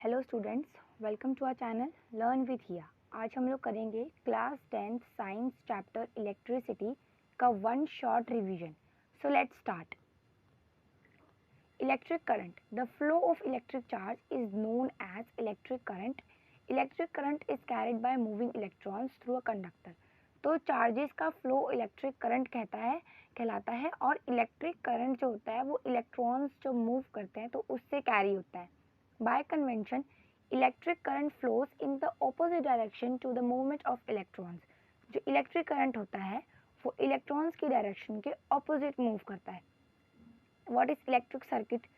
Hello students, welcome to our channel learn with हिया। आज हम लोग करेंगे class 10th science chapter electricity का one short revision. So let's start. Electric current, the flow of electric charge is known as electric current. Electric current is carried by moving electrons through a conductor. तो charges का flow electric current कहलाता है और electric current जो होता है वो electrons जो मूव करते हैं तो उससे कैरी होता है। By convention, electric current flows in the opposite direction to the movement of electrons. जो इलेक्ट्रिक करंट होता है वो इलेक्ट्रॉन्स की डायरेक्शन के ऑपोजिट मूव करता है। What is electric circuit?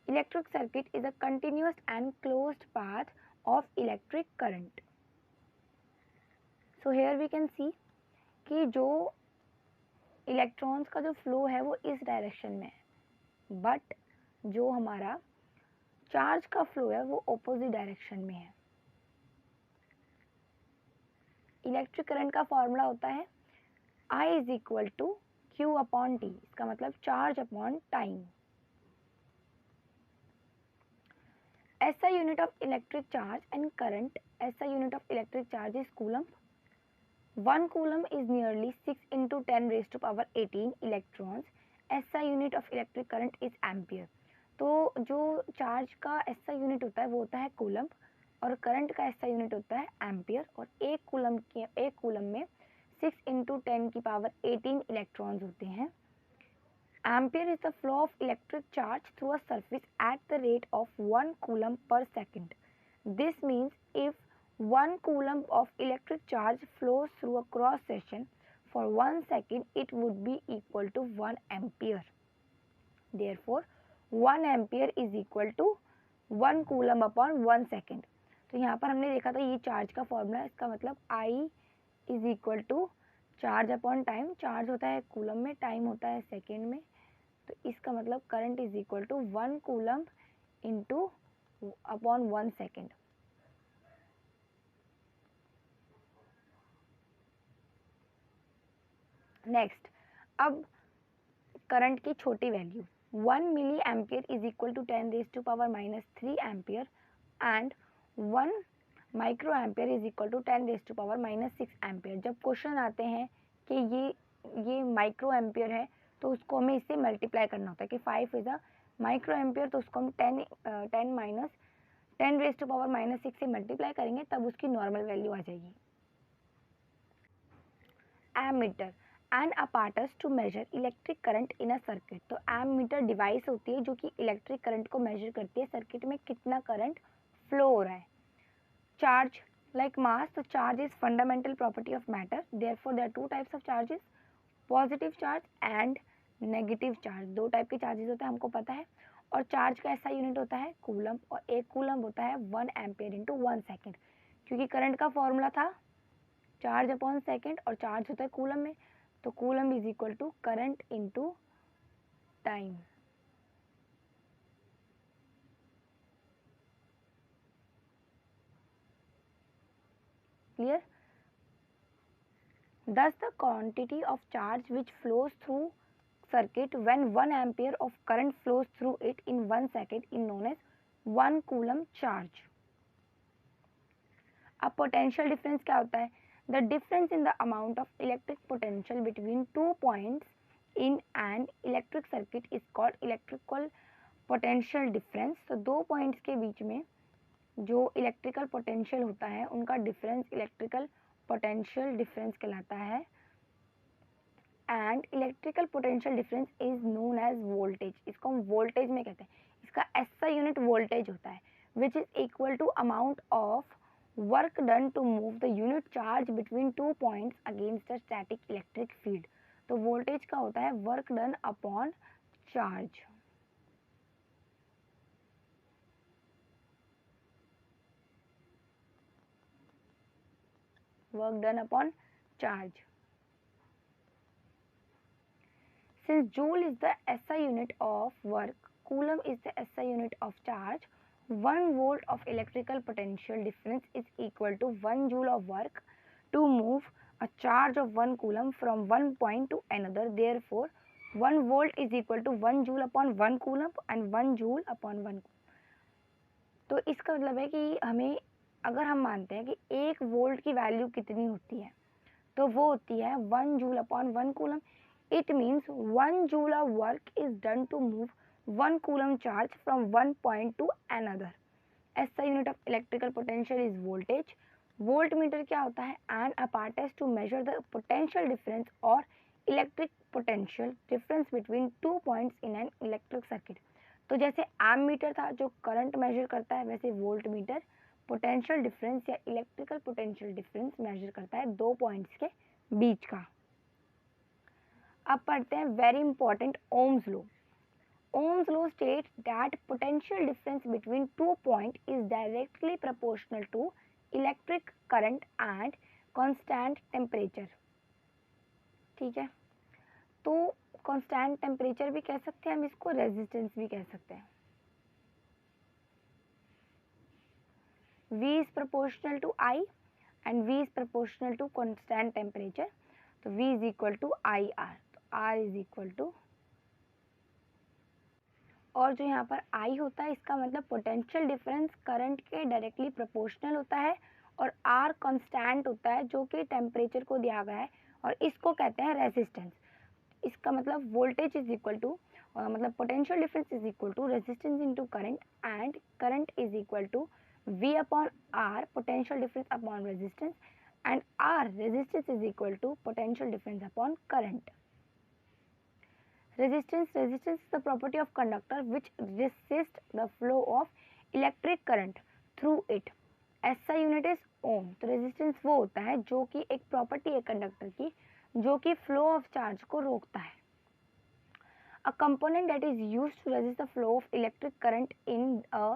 Electric circuit is a continuous and closed path of electric current. So here we can see कि जो इलेक्ट्रॉन्स का जो फ्लो है वो इस डायरेक्शन में है, बट जो हमारा चार्ज का फ्लो है वो ऑपोजिट डायरेक्शन में है। इलेक्ट्रिक करंट का फॉर्मूला होता है I is equal to Q upon T. इसका मतलब charge upon time. SI unit of electric charge and current. SI unit of electric charge is coulomb. 1 coulomb is nearly 6 into 10 raised to power 18 electrons. SI unit of electric current is ampere. तो जो charge का SI unit होता है वो होता है coulomb और current का SI यूनिट होता है एम्पियर। और एक कूलम में 6 into 10 की पावर 18 इलेक्ट्रॉन्स होते हैं। Ampere is the flow of electric charge through a surface at the rate of 1 coulomb per second. This means if 1 coulomb of electric charge flows through a cross section for 1 second, it would be equal to 1 ampere. Therefore, 1 ampere is equal to 1 coulomb upon 1 second. तो यहाँ पर हमने देखा था ये charge का formula, इसका मतलब I is equal to charge upon time. Charge होता है कूलम में, टाइम होता है सेकेंड में, तो इसका मतलब current is equal to 1 coulomb into upon 1 second. Next, अब करंट की छोटी value 1 milli ampere is equal to 10 raise to power -3 ampere and 1 micro ampere is equal to 10 raise to power -6 ampere. जब question आते हैं कि ये micro ampere है तो उसको हमें इससे मल्टीप्लाई करना होता है कि 5 इज अ माइक्रो एम्पियर, तो उसको हम 10 रेज टू पावर -6 से मल्टीप्लाई करेंगे तब उसकी नॉर्मल वैल्यू आ जाएगी। Ammeter and apparatus to measure electric current in a circuit. तो एमीटर डिवाइस होती है जो कि इलेक्ट्रिक करंट को मेजर करती है सर्किट में कितना करंट फ्लो हो रहा है। चार्ज लाइक मास, तो charge is fundamental property of matter, therefore there are two types of charges, positive charge and negative charge. दो टाइप के चार्जेस होते हैं, हमको पता है। और चार्ज का ऐसा यूनिट होता है कूलम, और एक कूलम होता है 1 एम्पियर इंटू 1 सेकेंड। क्योंकि करंट का फॉर्मूला था चार्ज अपॉन सेकेंड और चार्ज होता है कूलम में, तो coulomb is equal to current into time. Clear? Thus the quantity of charge which flows through circuit when 1 ampere of current flows through it in 1 second is known as 1 coulomb charge. अब potential difference क्या होता है? The difference in the amount of electric potential between 2 points in an electric circuit is called electrical potential difference. तो दो points के बीच में जो electrical potential होता है उनका डिफरेंस इलेक्ट्रिकल पोटेंशियल डिफरेंस कहलाता है। And electrical potential difference is known as voltage. इसको हम वोल्टेज में कहते हैं। इसका SI यूनिट वोल्टेज होता है which is equal to amount of work done to move the unit charge between 2 points against the static electric field. तो voltage का होता है work done upon charge. work done upon charge. Since joule is the SI unit of work, coulomb is the SI unit of charge, 1 volt of electrical potential difference is equal to 1 joule of work to move a charge of 1 coulomb from one point to another. Therefore, 1 volt is equal to 1 joule upon 1 coulomb and 1 joule upon 1 coulomb. तो इसका मतलब है कि हमें, अगर हम मानते हैं कि 1 वोल्ट की वैल्यू कितनी होती है, तो वो होती है 1 joule upon 1 coulomb. It means 1 joule of work is done to move 1 coulomb charge from one point to another. SI unit of electrical potential is voltage. Volt meter क्या होता है? An apparatus to measure the potential difference और electric potential difference between 2 points in an electric circuit. तो जैसे M metre था जो current measure करता है, वैसे वोल्ट मीटर पोटेंशियल डिफरेंस या इलेक्ट्रिकल पोटेंशियल डिफरेंस मेजर करता है 2 पॉइंट्स के बीच का. अब पढ़ते हैं very important Ohm's law. Ohm's law states that potential difference between 2 points is directly proportional to electric current and constant temperature. ठीक है, तो constant temperature भी कह सकते हैं हम इसको, resistance भी कह सकते हैं. V is proportional to I and V is proportional to constant temperature. तो V is equal to IR. तो R is equal to, और जो यहाँ पर I होता है इसका मतलब पोटेंशियल डिफरेंस करंट के डायरेक्टली प्रोपोर्शनल होता है, और R कांस्टेंट होता है जो कि टेम्परेचर को दिया गया है, और इसको कहते हैं रेजिस्टेंस. इसका मतलब वोल्टेज इज इक्वल टू, मतलब potential difference is equal to resistance into current, and current is equal to V upon R potential difference upon resistance, and R resistance is equal to potential difference upon current. Resistance is the property of conductor which resists the flow of electric current through it. SI unit is ohm. तो resistance वो होता है जो कि एक property है conductor की जो कि फ्लो ऑफ चार्ज को रोकता है. A component that is used to resist the flow of electric current in a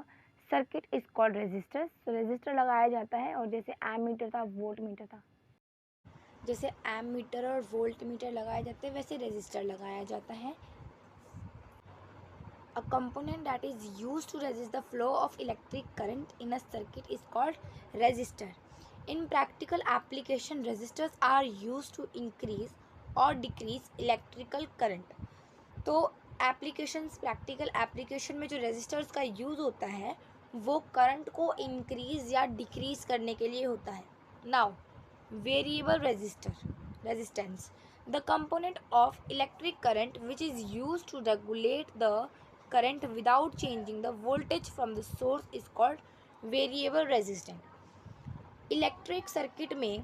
circuit is called resistor. तो resistor लगाया जाता है, और जैसे एमीटर था, वोल्ट मीटर था, जैसे एम मीटर और वोल्ट मीटर लगाए जाते हैं वैसे रेजिस्टर लगाया जाता है. A component that is used to resist the flow of electric current in a circuit is called resistor. In practical application, resistors are used to increase or decrease electrical current. तो applications, practical application में जो resistors का use होता है वो current को increase या decrease करने के लिए होता है. Now variable resistance, the component of electric current which is used to regulate the current without changing the voltage from the source is called variable resistance. Electric circuit में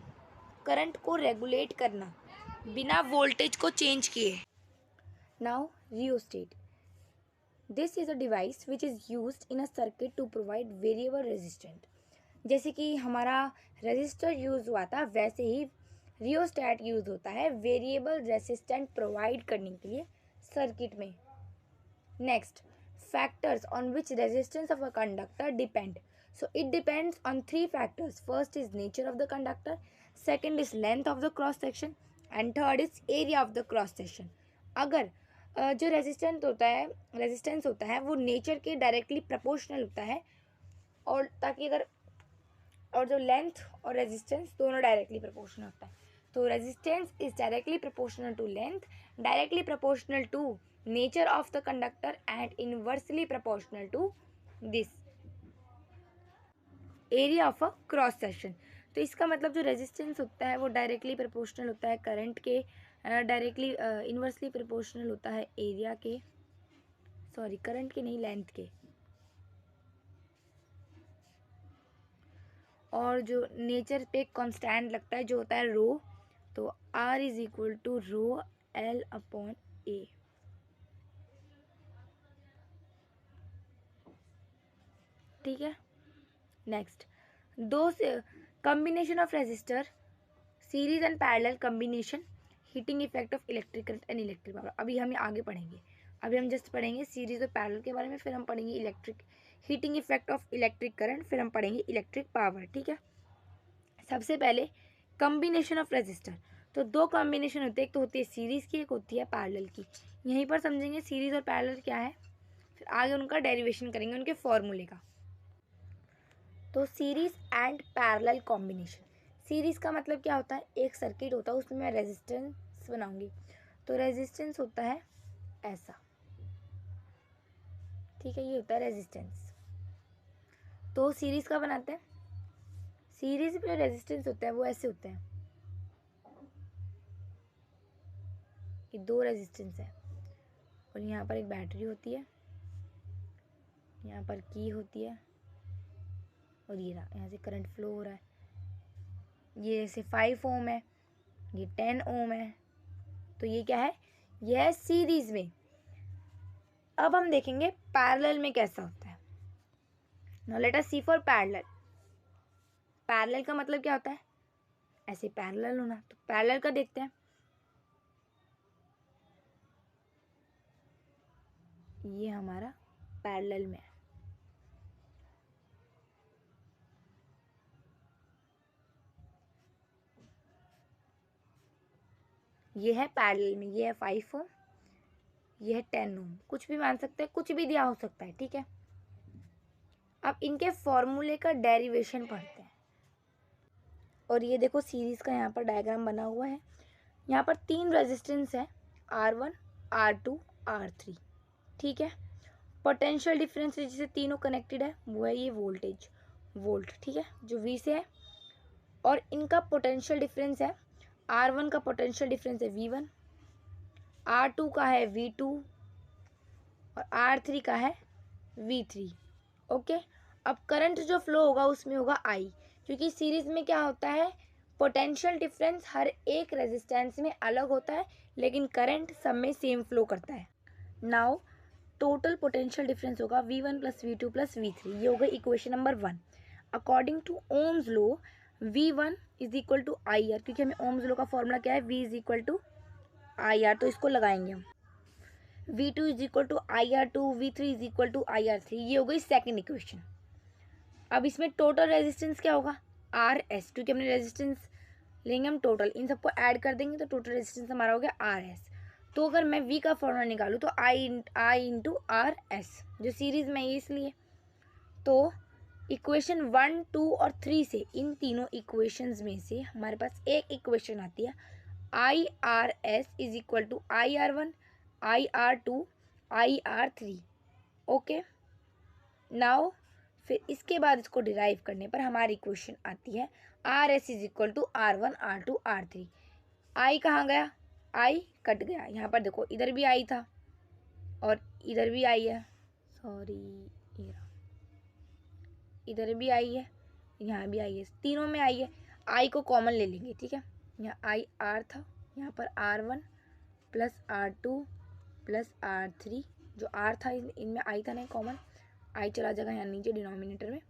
current को regulate करना बिना voltage को change किए. Now rheostat, this is a device which is used in a circuit to provide variable resistant. जैसे कि हमारा resistor use हुआ था वैसे ही रियोस्टैट यूज़ होता है वेरिएबल रेजिस्टेंट प्रोवाइड करने के लिए सर्किट में. Next, factors on which resistance of a conductor depend. So it depends on 3 factors. First is nature of the conductor, second is length of the cross section, and third is area of the cross section. अगर जो resistance होता है वो nature के directly proportional होता है, और ताकि अगर, और जो लेंथ और रेजिस्टेंस दोनों डायरेक्टली प्रोपोर्शनल होता है. तो resistance is directly proportional to length, directly proportional to nature of the conductor, and inversely proportional to this area of a cross section. तो इसका मतलब जो रेजिस्टेंस होता है वो डायरेक्टली प्रोपोर्शनल होता है करंट के, डायरेक्टली इनवर्सली प्रोपोर्शनल होता है एरिया के, सॉरी करंट के नहीं, लेंथ के. और जो नेचर पे कांस्टेंट लगता है जो होता है रो, तो R इज इक्वल टू रो L अपॉन A. ठीक है. नेक्स्ट, दो combination of resistor, series and parallel combination, heating effect of electric current and electric power. अभी हम आगे पढ़ेंगे. अभी हम जस्ट पढ़ेंगे सीरीज और पैरेलल के बारे में, फिर हम पढ़ेंगे electric heating effect of electric current, फिर हम पढ़ेंगे इलेक्ट्रिक पावर. ठीक है. सबसे पहले कॉम्बिनेशन ऑफ रेजिस्टर. तो 2 कॉम्बिनेशन होते हैं, एक तो होती है सीरीज़ की, एक होती है पैरेलल की. यहीं पर समझेंगे सीरीज़ और पैरेलल क्या है, फिर आगे उनका डेरिवेशन करेंगे उनके फॉर्मूले का. तो series and parallel combination. Series का मतलब क्या होता है, एक सर्किट होता है उसमें मैं रेजिस्टेंस बनाऊंगी, तो रेजिस्टेंस होता है ऐसा. ठीक है, ये होता है रेजिस्टेंस. तो सीरीज का बनाते हैं, सीरीज में रेजिस्टेंस होता है वो ऐसे होता है, ये दो रेजिस्टेंस है और यहाँ पर एक बैटरी होती है, यहाँ पर की होती है और ये रहा, यहाँ से करंट फ्लो हो रहा है, ये जैसे 5 ओम है, ये 10 ओम है, तो ये क्या है, ये है सीरीज में। अब हम देखेंगे पैरेलल में कैसा होता है। Now let us see for parallel. Parallel का मतलब क्या होता है, ऐसे पैरेलल होना, तो पैरेलल का देखते हैं। ये हमारा पैरेलल में है, ये है पैरेलल में, ये है 5 ओम, ये है 10 ओम, कुछ भी मान सकते हैं, कुछ भी दिया हो सकता है, ठीक है। अब इनके फॉर्मूले का डेरिवेशन पढ़ते हैं। और ये देखो सीरीज का यहाँ पर डायग्राम बना हुआ है, यहाँ पर 3 रेजिस्टेंस है, R1, R2, R3, ठीक है। पोटेंशियल डिफरेंस जिससे तीनों कनेक्टेड है वो है ये वोल्टेज, वोल्ट, ठीक है, जो V से है। और इनका पोटेंशियल डिफरेंस है, R1 का पोटेंशियल डिफरेंस है V1, R2 का है V2 और R3 का है V3, ओके। अब करंट जो फ्लो होगा उसमें होगा I, क्योंकि सीरीज में क्या होता है, पोटेंशियल डिफरेंस हर एक रेजिस्टेंस में अलग होता है लेकिन करंट सब में सेम फ्लो करता है। नाउ टोटल पोटेंशियल डिफरेंस होगा V1 plus V2 plus V3, ये होगा equation number 1। According to Ohm's law V1 is equal to IR, क्योंकि हमें ओम्स लॉ का फॉर्मूला क्या है, V is equal to IR, तो इसको लगाएंगे हम। V2 is equal to IR2, V3 is equal to IR3, ये हो गई सेकेंड इक्वेशन। अब इसमें टोटल रेजिस्टेंस क्या होगा, RS, क्योंकि हमने रेजिस्टेंस लेंगे हम टोटल, इन सबको ऐड कर देंगे तो टोटल रेजिस्टेंस हमारा हो गया RS। तो अगर मैं V का फॉर्मूला निकालूँ तो I इंटू RS, जो सीरीज में है इसलिए। तो इक्वेशन 1, 2 और 3 से, इन तीनों इक्वेशंस में से हमारे पास एक इक्वेशन आती है, IRS is equal to IR1, IR2, IR3, okay. Now फिर इसके बाद इसको डिराइव करने पर हमारी इक्वेशन आती है RS is equal to R1, R2, R3। I कहाँ गया, I कट गया, यहाँ पर देखो इधर भी I था और इधर भी I है, सॉरी इधर भी I है, यहाँ भी I है, तीनों में I है। I को कॉमन ले लेंगे, ठीक है। यहाँ I R था, यहाँ पर R1 plus R2 plus R3, जो R था इनमें I था नहीं कॉमन, I चला जाएगा यहाँ नीचे डिनोमिनेटर में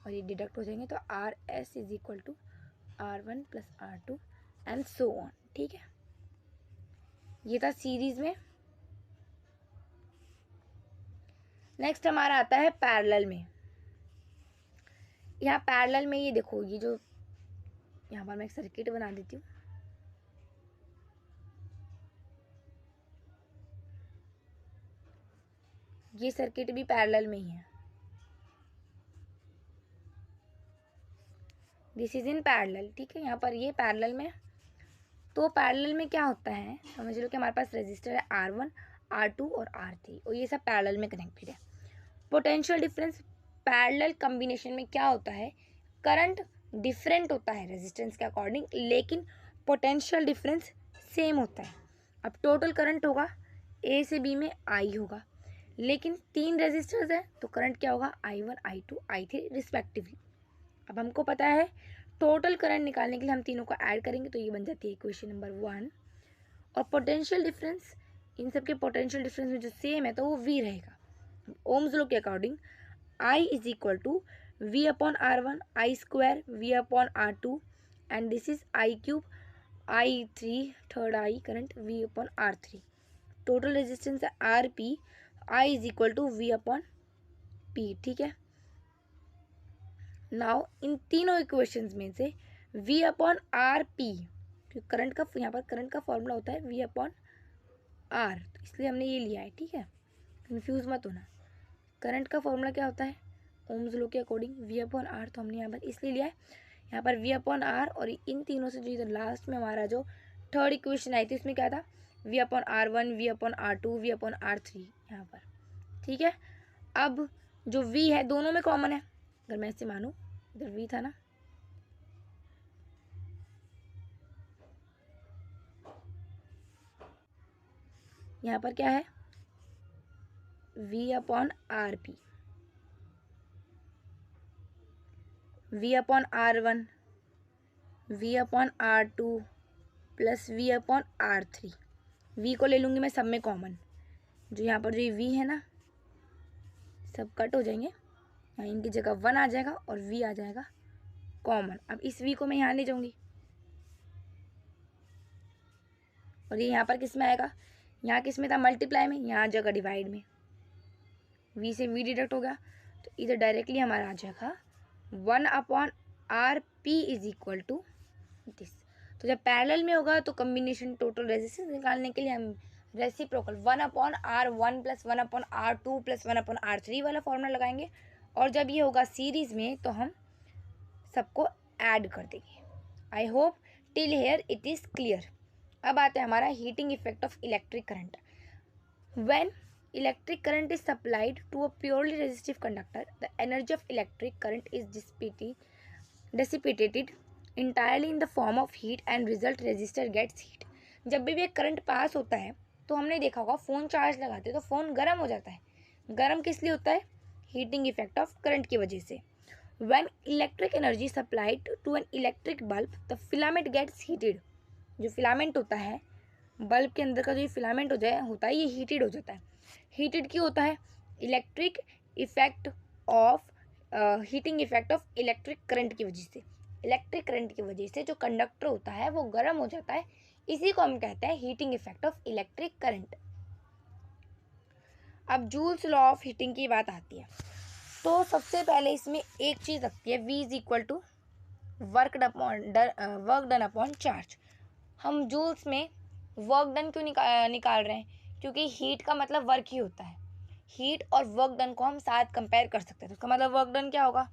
और ये डिडक्ट हो जाएंगे, तो RS is equal to R1 plus R2 and so on, ठीक है। ये था सीरीज में। नेक्स्ट हमारा आता है पैरेलल में। यहाँ पैरेलल में ये देखो, ये जो यहाँ पर मैं एक सर्किट बना देती हूँ, ये सर्किट भी पैरेलल में ही है, दिस इज इन पैरेलल, ठीक है। यहाँ पर ये पैरेलल में, तो पैरेलल में क्या होता है, समझ लो कि हमारे पास रेजिस्टर है R1, R2 और R3 और ये सब पैरेलल में कनेक्टेड है। पोटेंशियल डिफरेंस पैरेलल कॉम्बिनेशन में क्या होता है, करंट डिफरेंट होता है रेजिस्टेंस के अकॉर्डिंग, लेकिन पोटेंशियल डिफरेंस सेम होता है। अब टोटल करंट होगा A से B में I होगा, लेकिन 3 रेजिस्टर्स है तो करंट क्या होगा, I1, I2, I3 रिस्पेक्टिवली। अब हमको पता है टोटल करंट निकालने के लिए हम तीनों को ऐड करेंगे तो ये बन जाती है इक्वेशन नंबर 1। और पोटेंशियल डिफरेंस, इन सब के पोटेंशियल डिफरेंस में जो सेम है तो वो V रहेगा। ओम्स लॉ के according I is equal to V upon R1, I square V upon R2 and this is I cube, I3 third I current V upon R3। Total resistance है RP, I is equal to V upon P, ठीक है। Now in तीनों equations में से V upon R P, क्योंकि current का यहाँ पर करंट का फॉर्मूला होता है V अपॉन आर, तो इसलिए हमने ये लिया है, ठीक है, कंफ्यूज मत होना। करंट का फॉर्मूला क्या होता है ओम्स लॉ के अकॉर्डिंग V अपॉन आर, तो हमने यहाँ पर इसलिए लिया है, यहाँ पर V अपॉन आर। और इन तीनों से जो इधर लास्ट में हमारा जो थर्ड इक्वेशन आई थी उसमें क्या था, V upon R1, V upon R2, V upon R3 यहाँ पर, ठीक है। अब जो V है दोनों में कॉमन है, अगर मैं ऐसे मानूँ, इधर वी था ना, यहाँ पर क्या है, v upon R P, v upon R1, v upon R2 plus v upon R3। v को ले लूँगी मैं सब में कॉमन, जो यहाँ पर जो v है ना, सब कट हो जाएंगे, यहाँ इनकी जगह 1 आ जाएगा और v आ जाएगा कॉमन। अब इस v को मैं यहाँ ले जाऊँगी और ये यहाँ पर किस में आएगा, यहाँ किस में था, मल्टीप्लाई में, यहाँ आ जाएगा डिवाइड में, v से v डिडक्ट हो गया, तो इधर डायरेक्टली हमारा आ जाएगा 1 upon R P is equal to this. तो जब पैरेलल में होगा तो कम्बिनेशन टोटल रेजिस्टेंस निकालने के लिए हम reciprocal 1 upon R1 plus 1 upon R2 plus 1 upon R3 वाला फॉर्मूला लगाएंगे, और जब ये होगा सीरीज में तो हम सबको ऐड कर देंगे। I hope till here it is clear. अब आता है हमारा heating effect of electric current. When electric current is supplied to a purely resistive conductor, the energy of electric current is dissipated entirely in the form of heat and result resistor gets heat। जब भी एक current pass होता है तो हमने देखा होगा phone charge लगाते हैं तो फ़ोन गर्म हो जाता है। गर्म किस लिए होता है, हीटिंग इफेक्ट ऑफ करंट की वजह से। When electric energy supplied to an electric bulb, the filament gets heated। जो फिलामेंट होता है बल्ब के अंदर का, जो फिलामेंट होता है ये हीटेड हो जाता है। हीटेड क्यों होता है, electric effect of heating effect of electric current की वजह से। इलेक्ट्रिक करंट की वजह से जो कंडक्टर होता है वो गर्म हो जाता है, इसी को हम कहते हैं heating effect of electric current. अब जूल्स लॉ ऑफ हीटिंग की बात आती है तो सबसे पहले इसमें एक चीज़ लगती है, v is equal to work done upon charge. हम जूल्स में वर्क डन क्यों निकाल रहे हैं, क्योंकि हीट का मतलब वर्क ही होता है। हीट और वर्क डन को हम साथ कंपेयर कर सकते हैं, तो उसका मतलब वर्क डन क्या होगा,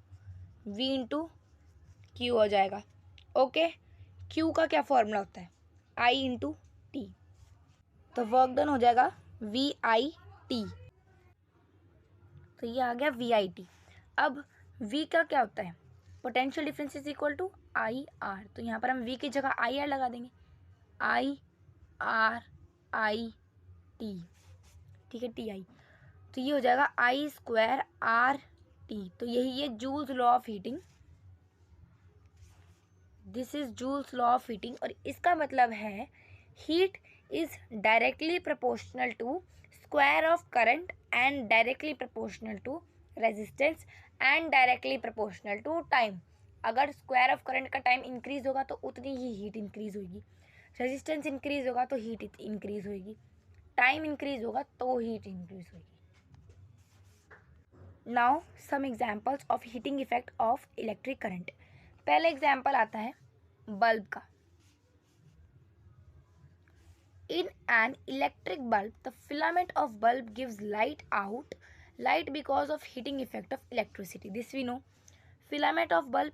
v इंटू क्यू हो जाएगा। ओके, क्यू का क्या फॉर्मूला होता है, I इंटू टी, तो वर्क डन हो जाएगा VIT, तो ये आ गया VIT। अब V का क्या होता है, potential difference is equal to IR, तो यहाँ पर हम V की जगह IR लगा देंगे, IR IT, ठीक है, TI, तो ये हो जाएगा I स्क्वायर RT। तो यही है Joule's law of heating, this is Joule's law of heating. और इसका मतलब है heat is directly proportional to square of current and directly proportional to resistance and directly proportional to time. अगर square of current का time increase होगा तो उतनी ही हीट इंक्रीज होगी, रेजिस्टेंस इंक्रीज होगा तो हीट इंक्रीज होगी, टाइम इंक्रीज होगा तो हीट इंक्रीज होगी। Now some examples of heating effect of electric current. पहला एग्जाम्पल आता है बल्ब का। In an electric bulb, the filament of bulb gives light because of heating effect of electricity. This we know. Filament of bulb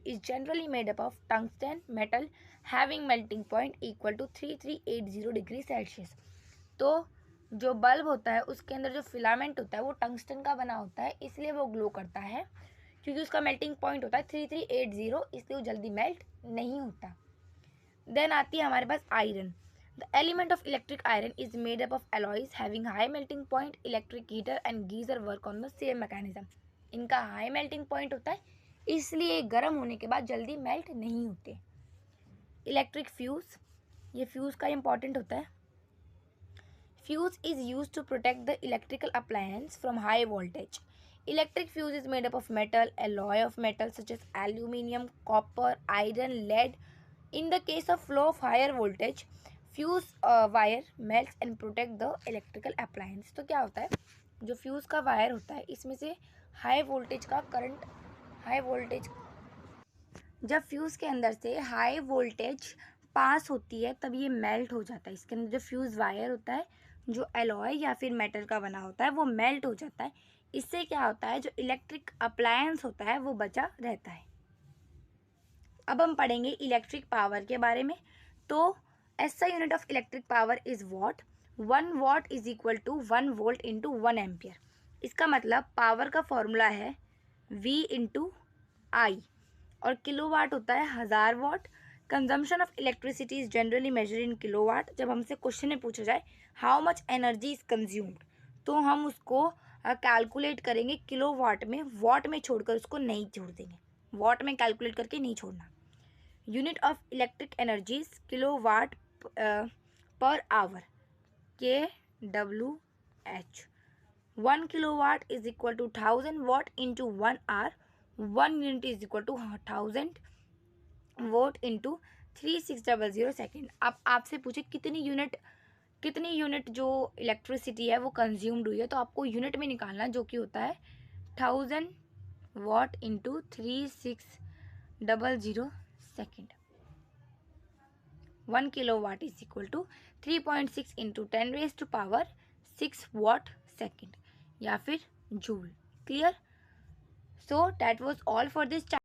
is generally made up of tungsten metal having melting point equal to 3380 degree Celsius. तो जो bulb होता है उसके अंदर जो filament होता है वो टंगस्टन का बना होता है, इसलिए वो ग्लो करता है, क्योंकि उसका मेल्टिंग पॉइंट होता है 3380, इसलिए वो जल्दी मेल्ट नहीं होता। देन आती है हमारे पास iron. The element of electric iron is made up of alloys having high melting point. Electric heater and geyser work on the same mechanism. इनका high melting point होता है, इसलिए गर्म होने के बाद जल्दी मेल्ट नहीं होते। इलेक्ट्रिक फ्यूज, ये फ्यूज का इम्पॉर्टेंट होता है। Fuse is used to protect the electrical appliance from high voltage. Electric fuse is made up of metal, alloy of metal such as aluminium, copper, iron, lead. In the case of flow of higher voltage, fuse wire melts and protect the electrical appliance. तो क्या होता है, जो fuse का wire होता है इसमें से हाई वोल्टेज का करंट, हाई वोल्टेज, जब फ्यूज़ के अंदर से हाई वोल्टेज पास होती है तब ये मेल्ट हो जाता है। इसके अंदर जो फ्यूज़ वायर होता है जो एलॉय या फिर मेटल का बना होता है वो मेल्ट हो जाता है। इससे क्या होता है, जो इलेक्ट्रिक अप्लायंस होता है वो बचा रहता है। अब हम पढ़ेंगे इलेक्ट्रिक पावर के बारे में। तो SI unit of electric power is watt. 1 watt is equal to 1 volt into 1 ampere। इसका मतलब पावर का फॉर्मूला है V इंटू आई, और किलोवाट होता है 1000 watt. Consumption of electricity is generally measure in kilowatt. जब हमसे क्वेश्चन में पूछा जाए how much energy is consumed, तो हम उसको कैलकुलेट करेंगे किलोवाट में, वाट में छोड़कर उसको नहीं छोड़ देंगे, वाट में कैलकुलेट करके नहीं छोड़ना। Unit of electric energies kilowatt per hour, kWh। 1 kilowatt is equal to 1000 watt into 1 hour. 1 unit is equal to 1000 watt into 3600 second. अब आपसे पूछे कितनी यूनिट जो इलेक्ट्रिसिटी है वो कंज्यूम्ड हुई है, तो आपको यूनिट में निकालना, जो कि होता है 1000 वाट into 3600 second. 1 kilowatt is equal to 3.6 into 10 raised to power 6 watt second, या फिर joule. Clear? So that was all for this